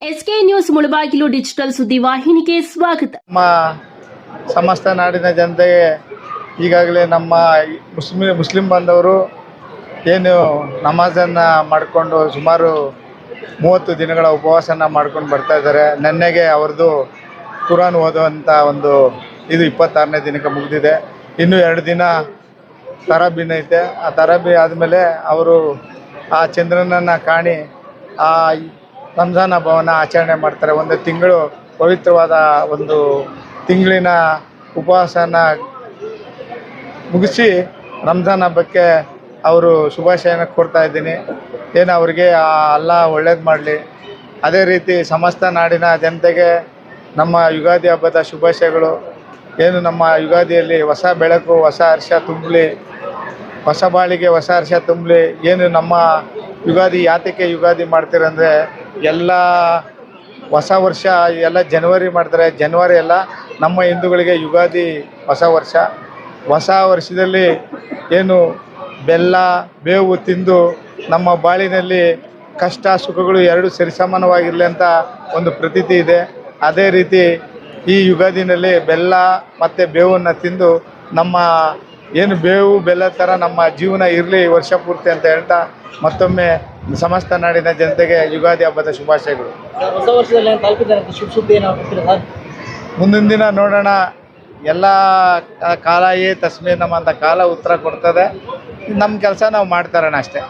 SK news Mulbagal digital ಸುದ್ದಿವಾಹಿನಿಗೆ ಸ್ವಾಗತ. ನಮ್ಮ ಸಮಸ್ತ ನಾಡಿನ ಜನತೆಗೆ ಈಗಾಗಲೇ ನಮ್ಮ ಮುಸ್ಲಿಂ ಬಾಂಧವರು ಏನು ನಮಾಜನ್ನು ಮಾಡಿಕೊಂಡು ಸುಮಾರು 30 ದಿನಗಳ ಉಪವಾಸನ ಮಾಡ್ಕೊಂಡು ಬರ್ತಾ ಇದ್ದಾರೆ. ನೆನ್ನೆಗೆ ಅವ್ರದ್ದು ಕುರಾನ್ ಓದುವಂಥ ಒಂದು ಇದು 26ನೇ ದಿನಕ್ಕೆ ಮುಗಿದಿದೆ. ಇನ್ನೂ 2 ದಿನ ತರಾಬಿನ ಐತೆ. ಆ ತರಾಬಿ ಆದಮೇಲೆ ಅವರು ಆ ಚಂದ್ರನನ್ನು ಕಾಣಿ ಆ ರಂಜಾನ್ ಹಬ್ಬವನ್ನು ಆಚರಣೆ ಮಾಡ್ತಾರೆ. ಒಂದು ತಿಂಗಳು ಪವಿತ್ರವಾದ ಒಂದು ತಿಂಗಳಿನ ಉಪವಾಸನ ಮುಗಿಸಿ ರಂಜಾನ್ ಹಬ್ಬಕ್ಕೆ ಅವರು ಶುಭಾಶಯನ ಕೊಡ್ತಾ ಇದ್ದೀನಿ. ಏನು ಅವರಿಗೆ ಅಲ್ಲಾ ಒಳ್ಳೇದು ಮಾಡಲಿ. ಅದೇ ರೀತಿ ಸಮಸ್ತ ನಾಡಿನ ಜನತೆಗೆ ನಮ್ಮ ಯುಗಾದಿ ಹಬ್ಬದ ಶುಭಾಶಯಗಳು. ಏನು ನಮ್ಮ ಯುಗಾದಿಯಲ್ಲಿ ಹೊಸ ಬೆಳಕು, ಹೊಸ ಹರ್ಷ ತುಂಬಲಿ, ಹೊಸ ಬಾಳಿಗೆ ಹೊಸ ಹರ್ಷ ತುಂಬಲಿ. ಏನು ನಮ್ಮ ಯುಗಾದಿ ಯಾತಕ್ಕೆ ಯುಗಾದಿ ಮಾಡ್ತೀರಂದರೆ ಎಲ್ಲ ಹೊಸ ವರ್ಷ ಎಲ್ಲ ಜನವರಿ ಮಾಡ್ತಾರೆ. ಜನವರಿ ಎಲ್ಲ ನಮ್ಮ ಹಿಂದೂಗಳಿಗೆ ಯುಗಾದಿ ಹೊಸ ವರ್ಷ. ಹೊಸ ವರ್ಷದಲ್ಲಿ ಏನು ಬೆಲ್ಲ ಬೇವು ತಿಂದು ನಮ್ಮ ಬಾಳಿನಲ್ಲಿ ಕಷ್ಟ ಸುಖಗಳು ಎರಡು ಸರಿಸಮಾನವಾಗಿರಲಿ ಅಂತ ಒಂದು ಪ್ರತೀತಿ ಇದೆ. ಅದೇ ರೀತಿ ಈ ಯುಗಾದಿನಲ್ಲಿ ಬೆಲ್ಲ ಮತ್ತು ಬೇವನ್ನು ತಿಂದು ನಮ್ಮ ಏನು ಬೇವು ಬೆಲ್ಲ ಥರ ನಮ್ಮ ಜೀವನ ಇರಲಿ ವರ್ಷ ಪೂರ್ತಿ ಅಂತ ಹೇಳ್ತಾ ಮತ್ತೊಮ್ಮೆ ಸಮಸ್ತ ನಾಡಿನ ಜನತೆಗೆ ಯುಗಾದಿ ಹಬ್ಬದ ಶುಭಾಶಯಗಳು. ಹೊಸ ವರ್ಷದಲ್ಲಿ ಸುದ್ದಿ ಮುಂದಿನ ದಿನ ನೋಡೋಣ. ಎಲ್ಲ ಕಾಲಯೇ ತಸ್ಮೇ ನಮ್ಮ ಅಂತ ಕಾಲ ಉತ್ತರ ಕೊಡ್ತದೆ. ನಮ್ಮ ಕೆಲಸ ನಾವು ಮಾಡ್ತಾರಣ ಅಷ್ಟೇ.